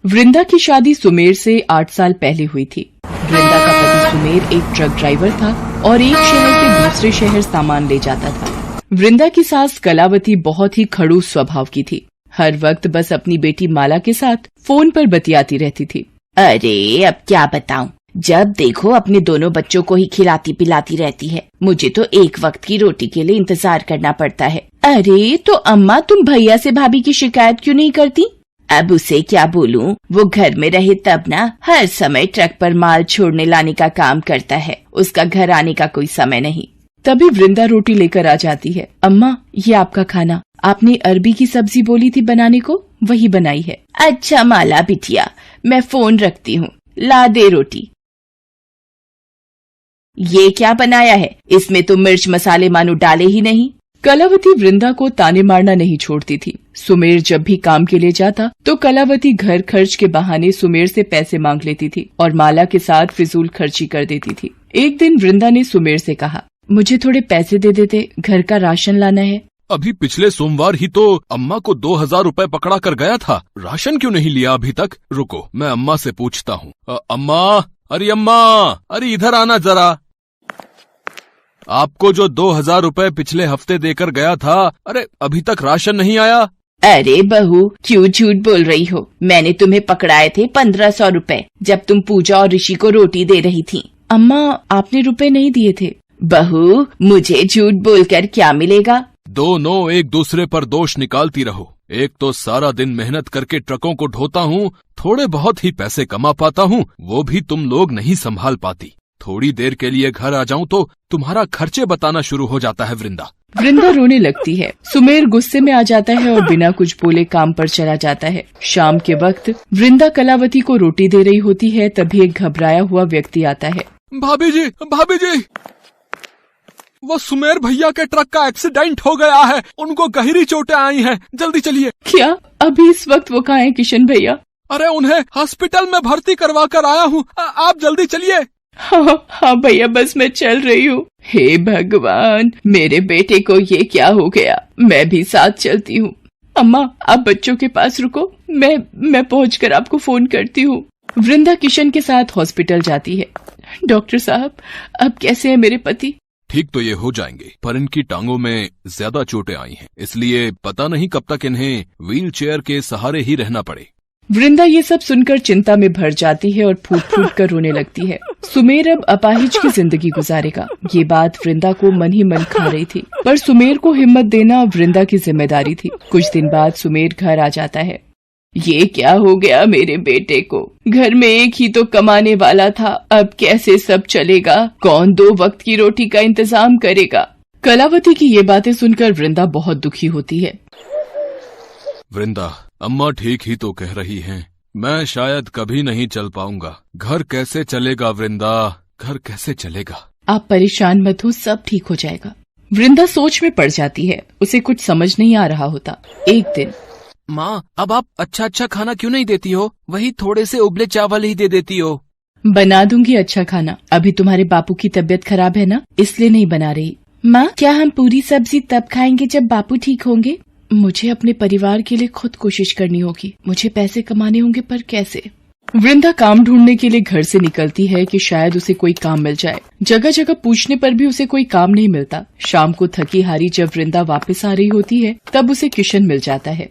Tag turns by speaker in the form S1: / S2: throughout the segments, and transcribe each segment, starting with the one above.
S1: वृंदा की शादी सुमेर से 8 साल पहले हुई थी। वृंदा का पति सुमेर एक ट्रक ड्राइवर था और एक शहर से दूसरे शहर सामान ले जाता था। वृंदा की सास कलावती बहुत ही खड़ूस स्वभाव की थी। हर वक्त बस अपनी बेटी माला के साथ फोन पर बतियाती रहती थी।
S2: अरे अब क्या बताऊं, जब देखो अपने दोनों बच्चों को ही खिलाती पिलाती रहती है। मुझे तो एक वक्त की रोटी के लिए इंतजार करना पड़ता है। अरे तो अम्मा, तुम भैया से भाभी की शिकायत क्यों नहीं करती? अब उसे क्या बोलूं, वो घर में रहे तब ना हर समय ट्रक पर माल छोड़ने लाने का काम करता है। उसका घर आने का कोई समय नहीं।
S1: तभी वृंदा रोटी लेकर आ जाती है। अम्मा, ये आपका खाना। आपने अरबी की सब्जी बोली थी बनाने को, वही बनाई है।
S2: अच्छा माला बिटिया, मैं फोन रखती हूँ, ला दे रोटी। ये क्या बनाया है? इसमें तो मिर्च मसाले मानो डाले ही नहीं।
S1: कलावती वृंदा को ताने मारना नहीं छोड़ती थी। सुमेर जब भी काम के लिए जाता तो कलावती घर खर्च के बहाने सुमेर से पैसे मांग लेती थी और माला के साथ फिजूल खर्ची कर देती थी। एक दिन वृंदा ने सुमेर से कहा, मुझे थोड़े पैसे दे देते, घर का राशन लाना है।
S3: अभी पिछले सोमवार ही तो अम्मा को 2000 रुपए पकड़ा कर गया था। राशन क्यों नहीं लिया अभी तक? रुको, मैं अम्मा से पूछता हूँ। अम्मा, अरे इधर आना जरा। आपको जो 2000 रुपए पिछले हफ्ते देकर गया था, अरे अभी तक राशन नहीं आया?
S2: अरे बहू, क्यों झूठ बोल रही हो? मैंने तुम्हें पकड़ाए थे 1500 रुपए, जब तुम पूजा और ऋषि को रोटी दे रही थी।
S1: अम्मा, आपने रुपए नहीं दिए थे।
S2: बहू, मुझे झूठ बोलकर क्या मिलेगा?
S3: दोनों एक दूसरे पर दोष निकालती रहो। एक तो सारा दिन मेहनत करके ट्रकों को ढोता हूँ, थोड़े बहुत ही पैसे कमा पाता हूँ, वो भी तुम लोग नहीं संभाल पाती। थोड़ी देर के लिए घर आ जाऊं तो तुम्हारा खर्चे बताना शुरू हो जाता है।
S1: वृंदा रोने लगती है। सुमेर गुस्से में आ जाता है और बिना कुछ बोले काम पर चला जाता है। शाम के वक्त वृंदा कलावती को रोटी दे रही होती है, तभी एक घबराया हुआ व्यक्ति आता है।
S3: भाभी जी, वो सुमेर भैया के ट्रक का एक्सीडेंट हो गया है, उनको गहरी चोटें आई हैं, जल्दी चलिए।
S1: क्या अभी इस वक्त वो कहाँ है किशन भैया?
S3: अरे उन्हें हॉस्पिटल में भर्ती करवा कर आया हूँ, आप जल्दी चलिए।
S1: हाँ भैया, बस मैं चल रही हूँ। हे भगवान, मेरे बेटे को ये क्या हो गया? मैं भी साथ चलती हूँ। अम्मा, आप बच्चों के पास रुको, मैं पहुँचकर आपको फोन करती हूँ। वृंदा किशन के साथ हॉस्पिटल जाती है। डॉक्टर साहब, अब कैसे है मेरे पति?
S3: ठीक तो ये हो जाएंगे, पर इनकी टांगों में ज्यादा चोटें आई हैं, इसलिए पता नहीं कब तक इन्हें व्हील चेयर के सहारे ही रहना पड़े।
S1: वृंदा ये सब सुनकर चिंता में भर जाती है और फूट फूट कर रोने लगती है। सुमेर अब अपाहिज की जिंदगी गुजारेगा, ये बात वृंदा को मन ही मन खा रही थी, पर सुमेर को हिम्मत देना वृंदा की जिम्मेदारी थी। कुछ दिन बाद सुमेर घर आ जाता है। ये क्या हो गया मेरे बेटे को? घर में एक ही तो कमाने वाला था, अब कैसे सब चलेगा? कौन 2 वक्त की रोटी का इंतजाम करेगा? कलावती की ये बातें सुनकर वृंदा बहुत दुखी होती है।
S3: वृंदा, अम्मा ठीक ही तो कह रही हैं, मैं शायद कभी नहीं चल पाऊंगा। घर कैसे चलेगा वृंदा, घर कैसे चलेगा?
S1: आप परेशान मत हो, सब ठीक हो जाएगा। वृंदा सोच में पड़ जाती है, उसे कुछ समझ नहीं आ रहा होता। एक दिन,
S4: माँ, अब आप अच्छा खाना क्यों नहीं देती हो? वही थोड़े से उबले चावल ही दे देती हो।
S1: बना दूंगी अच्छा खाना, अभी तुम्हारे बापू की तबीयत खराब है ना, इसलिए नहीं बना रही। माँ, क्या हम पूरी सब्जी तब खाएंगे जब बापू ठीक होंगे? मुझे अपने परिवार के लिए खुद कोशिश करनी होगी, मुझे पैसे कमाने होंगे, पर कैसे? वृंदा काम ढूंढने के लिए घर से निकलती है कि शायद उसे कोई काम मिल जाए। जगह जगह पूछने पर भी उसे कोई काम नहीं मिलता। शाम को थकी हारी जब वृंदा वापस आ रही होती है, तब उसे किशन मिल जाता है।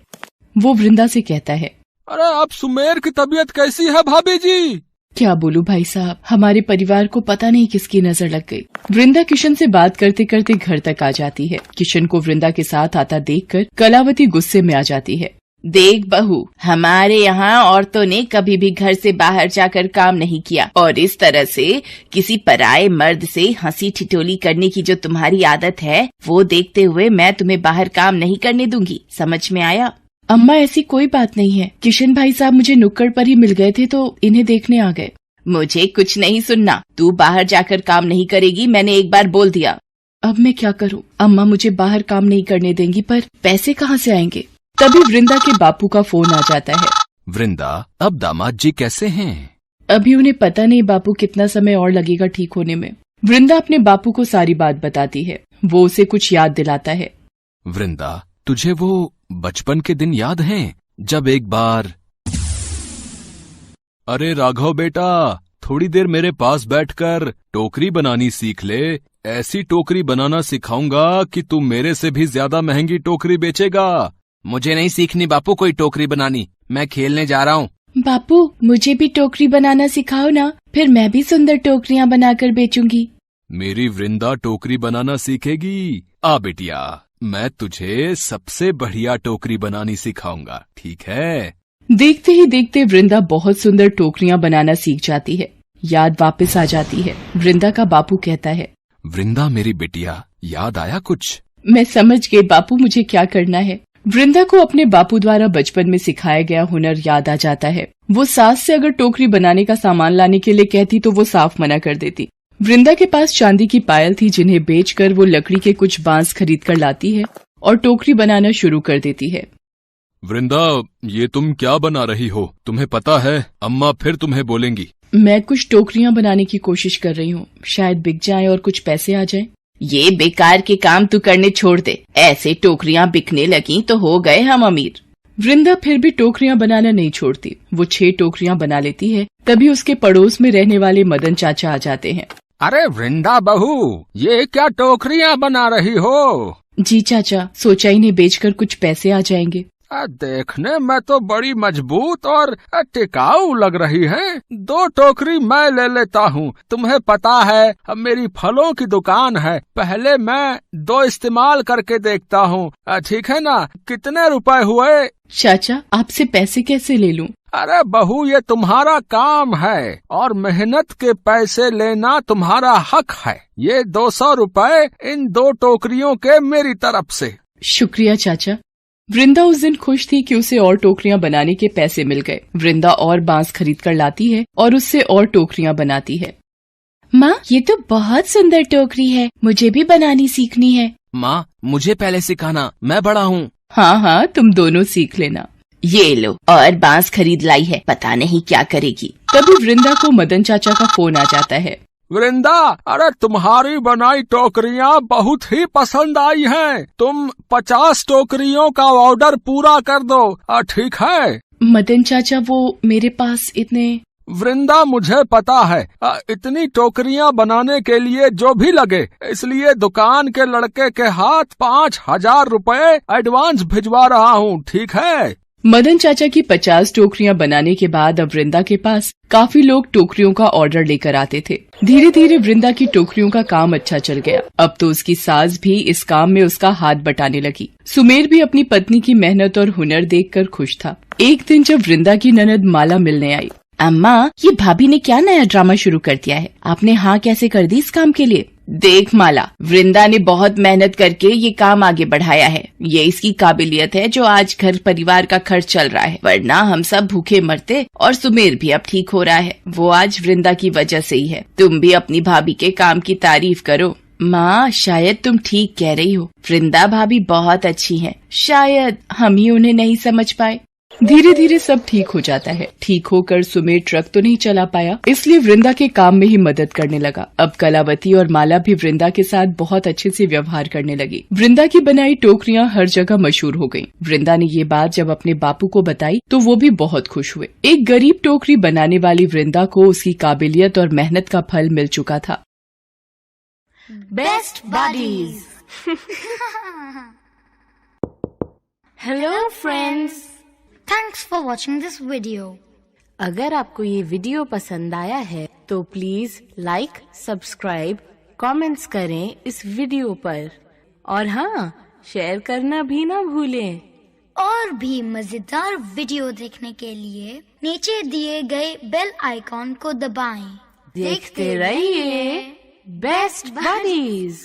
S1: वो वृंदा से कहता है,
S3: अरे आप सुमेर की तबीयत कैसी है भाभी जी?
S1: क्या बोलूं भाई साहब, हमारे परिवार को पता नहीं किसकी नजर लग गई। वृंदा किशन से बात करते करते घर तक आ जाती है। किशन को वृंदा के साथ आता देखकर कलावती गुस्से में आ जाती है।
S2: देख बहू, हमारे यहाँ औरतों ने कभी भी घर से बाहर जाकर काम नहीं किया, और इस तरह से किसी पराये मर्द से हंसी ठिठोली करने की जो तुम्हारी आदत है, वो देखते हुए मैं तुम्हें बाहर काम नहीं करने दूंगी। समझ में आया?
S1: अम्मा, ऐसी कोई बात नहीं है। किशन भाई साहब मुझे नुक्कड़ पर ही मिल गए थे तो इन्हें देखने आ गए।
S2: मुझे कुछ नहीं सुनना, तू बाहर जाकर काम नहीं करेगी, मैंने एक बार बोल दिया।
S1: अब मैं क्या करूं? अम्मा मुझे बाहर काम नहीं करने देंगी, पर पैसे कहाँ से आएंगे? तभी वृंदा के बापू का फोन आ जाता है।
S4: वृंदा, अब दामाद जी कैसे हैं?
S1: अभी उन्हें पता नहीं बापू कितना समय और लगेगा ठीक होने में। वृंदा अपने बापू को सारी बात बताती है। वो उसे कुछ याद दिलाता है।
S4: वृंदा, तुझे वो बचपन के दिन याद हैं जब एक बार
S3: अरे राघव बेटा, थोड़ी देर मेरे पास बैठकर टोकरी बनानी सीख ले। ऐसी टोकरी बनाना सिखाऊंगा कि तू मेरे से भी ज्यादा महंगी टोकरी बेचेगा।
S4: मुझे नहीं सीखनी बापू कोई टोकरी बनानी, मैं खेलने जा रहा हूँ।
S2: बापू मुझे भी टोकरी बनाना सिखाओ ना, फिर मैं भी सुंदर टोकरियाँ बनाकर बेचूंगी।
S3: मेरी वृंदा टोकरी बनाना सीखेगी। आ बेटिया, मैं तुझे सबसे बढ़िया टोकरी बनानी सिखाऊंगा, ठीक है?
S1: देखते ही देखते वृंदा बहुत सुंदर टोकरियां बनाना सीख जाती है। याद वापस आ जाती है। वृंदा का बापू कहता है,
S3: वृंदा मेरी बेटिया, याद आया कुछ?
S1: मैं समझ गई बापू, मुझे क्या करना है। वृंदा को अपने बापू द्वारा बचपन में सिखाया गया हुनर याद आ जाता है। वो सास से अगर टोकरी बनाने का सामान लाने के लिए कहती तो वो साफ मना कर देती। वृंदा के पास चांदी की पायल थी, जिन्हें बेचकर वो लकड़ी के कुछ बांस खरीद कर लाती है और टोकरी बनाना शुरू कर देती है।
S3: वृंदा, ये तुम क्या बना रही हो? तुम्हें पता है अम्मा फिर तुम्हें बोलेंगी।
S1: मैं कुछ टोकरियां बनाने की कोशिश कर रही हूँ, शायद बिक जाए और कुछ पैसे आ जाए।
S2: ये बेकार के काम तू करने छोड़ दे, ऐसे टोकरियाँ बिकने लगी तो हो गए हम अमीर।
S1: वृंदा फिर भी टोकरियां बनाना नहीं छोड़ती। वो 6 टोकरियां बना लेती है। तभी उसके पड़ोस में रहने वाले मदन चाचा आ जाते हैं।
S5: अरे वृंदा बहू, ये क्या टोकरियाँ बना रही हो?
S1: जी चाचा, सोचा इन्हें बेचकर कुछ पैसे आ जाएंगे।
S5: देखने में तो बड़ी मजबूत और टिकाऊ लग रही हैं। 2 टोकरी मैं ले लेता हूँ। तुम्हें पता है अब मेरी फलों की दुकान है, पहले मैं 2 इस्तेमाल करके देखता हूँ, ठीक है ना? कितने रुपए हुए?
S1: चाचा, आपसे पैसे कैसे ले लूं?
S5: अरे बहू, ये तुम्हारा काम है और मेहनत के पैसे लेना तुम्हारा हक है। ये 200 रुपए इन 2 टोकरियों के मेरी तरफ से।
S1: शुक्रिया चाचा। वृंदा उस दिन खुश थी कि उसे और टोकरियां बनाने के पैसे मिल गए। वृंदा और बांस खरीद कर लाती है और उससे और टोकरियां बनाती है।
S2: माँ, ये तो बहुत सुंदर टोकरी है, मुझे भी बनानी सीखनी है।
S4: माँ, मुझे पहले सिखाना, मैं बड़ा हूँ।
S1: हाँ हाँ, तुम दोनों सीख लेना।
S2: ये लो, और बांस खरीद लाई है, पता नहीं क्या करेगी।
S1: तभी वृंदा को मदन चाचा का फोन आ जाता है।
S5: वृंदा, अरे तुम्हारी बनाई टोकरियाँ बहुत ही पसंद आई हैं। तुम 50 टोकरियों का ऑर्डर पूरा कर दो, ठीक है?
S1: मदन चाचा, वो मेरे पास इतने।
S5: वृंदा, मुझे पता है इतनी टोकरियाँ बनाने के लिए जो भी लगे, इसलिए दुकान के लड़के के हाथ 5000 रुपए एडवांस भिजवा रहा हूँ, ठीक है?
S1: मदन चाचा की 50 टोकरियां बनाने के बाद अब वृंदा के पास काफी लोग टोकरियों का ऑर्डर लेकर आते थे। धीरे धीरे वृंदा की टोकरियों का काम अच्छा चल गया। अब तो उसकी सास भी इस काम में उसका हाथ बटाने लगी। सुमेर भी अपनी पत्नी की मेहनत और हुनर देखकर खुश था। एक दिन जब वृंदा की ननद माला मिलने आई।
S2: अम्मा, ये भाभी ने क्या नया ड्रामा शुरू कर दिया है? आपने हाँ कैसे कर दी इस काम के लिए? देख माला, वृंदा ने बहुत मेहनत करके ये काम आगे बढ़ाया है। ये इसकी काबिलियत है जो आज घर परिवार का खर्च चल रहा है, वरना हम सब भूखे मरते। और सुमेर भी अब ठीक हो रहा है, वो आज वृंदा की वजह से ही है। तुम भी अपनी भाभी के काम की तारीफ करो। माँ, शायद तुम ठीक कह रही हो, वृंदा भाभी बहुत अच्छी हैं, शायद हम ही उन्हें नहीं समझ पाए।
S1: धीरे धीरे सब ठीक हो जाता है। ठीक होकर सुमेर ट्रक तो नहीं चला पाया, इसलिए वृंदा के काम में ही मदद करने लगा। अब कलावती और माला भी वृंदा के साथ बहुत अच्छे से व्यवहार करने लगी। वृंदा की बनाई टोकरियां हर जगह मशहूर हो गईं। वृंदा ने ये बात जब अपने बापू को बताई तो वो भी बहुत खुश हुए। एक गरीब टोकरी बनाने वाली वृंदा को उसकी काबिलियत और मेहनत का फल मिल चुका था।
S6: Best buddies. Hello friends, thanks for watching this video.
S7: अगर आपको ये वीडियो पसंद आया है तो प्लीज लाइक, सब्सक्राइब, कमेंट्स करें इस वीडियो पर और हाँ, शेयर करना भी ना भूलें।
S6: और भी मजेदार वीडियो देखने के लिए नीचे दिए गए बेल आइकॉन को दबाएं।
S7: देखते रहिए बेस्ट बडीज।